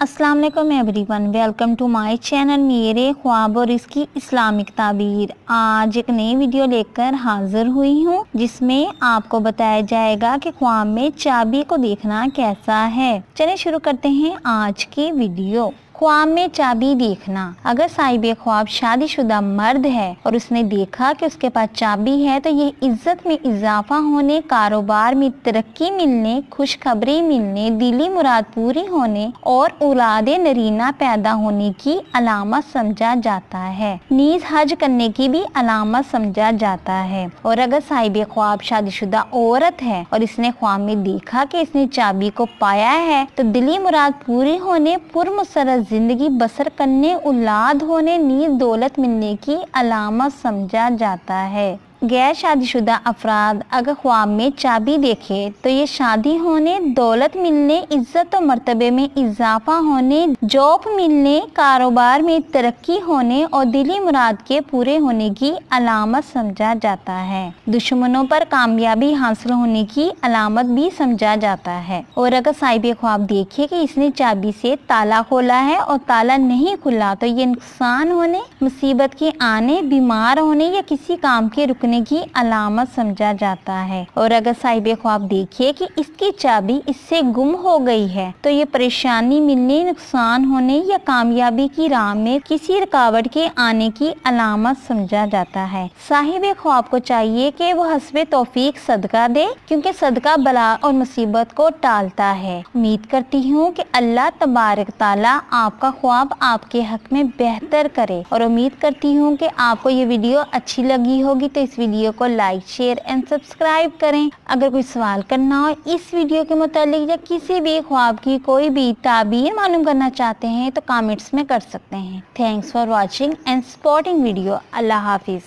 अस्सलाम वालेकुम everyone, welcome to my channel मेरे ख्वाब और इसकी इस्लामिक ताबीर। आज एक नई वीडियो लेकर हाजिर हुई हूँ जिसमें आपको बताया जाएगा कि ख्वाब में चाबी को देखना कैसा है। चलिए शुरू करते हैं आज की वीडियो। ख्वाब में चाबी देखना। अगर साहिब ख्वाब शादीशुदा मर्द है और उसने देखा कि उसके पास चाबी है तो ये इज्जत में इजाफा होने, कारोबार में तरक्की मिलने, खुशखबरी मिलने, दिली मुराद पूरी होने और औलादे नरीना पैदा होने की अलामत समझा जाता है। नीज हज करने की भी अलामत समझा जाता है। और अगर साहिब ख्वाब शादीशुदा औरत है और इसने ख्वाब में देखा कि इसने चाबी को पाया है तो दिली मुराद पूरी होने, पुरमसरत जिंदगी बसर करने, औलाद होने, नीज दौलत मिलने की अलामत समझा जाता है। गैर शादीशुदा अफराद अगर ख्वाब में चाबी देखे तो ये शादी होने, दौलत मिलने, इज्जत और मर्तबे में इजाफा होने, जॉब मिलने, कारोबार में तरक्की होने और दिली मुराद के पूरे होने की अलामत समझा जाता है। दुश्मनों पर कामयाबी हासिल होने की अलामत भी समझा जाता है। और अगर साहिब ख्वाब देखे कि इसने चाबी से ताला खोला है और ताला नहीं खुला तो ये नुकसान होने, मुसीबत के आने, बीमार होने या किसी काम के रुकने की अलामत समझा जाता है। और अगर साहिब ख्वाब देखिए कि इसकी चाबी इससे गुम हो गई है तो ये परेशानी मिलने, नुकसान होने या कामयाबी की राह में किसी रुकावट के आने की अलामत समझा जाता है। साहिब ख्वाब को चाहिए कि वो हस्बे तौफीक सदका दे क्योंकि सदका बला और मुसीबत को टालता है। उम्मीद करती हूँ कि अल्लाह तबारक ताला आपका ख्वाब आपके हक में बेहतर करे और उम्मीद करती हूँ कि आपको ये वीडियो अच्छी लगी होगी तो इस वीडियो को लाइक, शेयर एंड सब्सक्राइब करें। अगर कोई सवाल करना हो इस वीडियो के मुतालिक या किसी भी ख्वाब की कोई भी ताबीर मालूम करना चाहते हैं तो कमेंट्स में कर सकते हैं। Thanks for watching and supporting video. Allah Hafiz.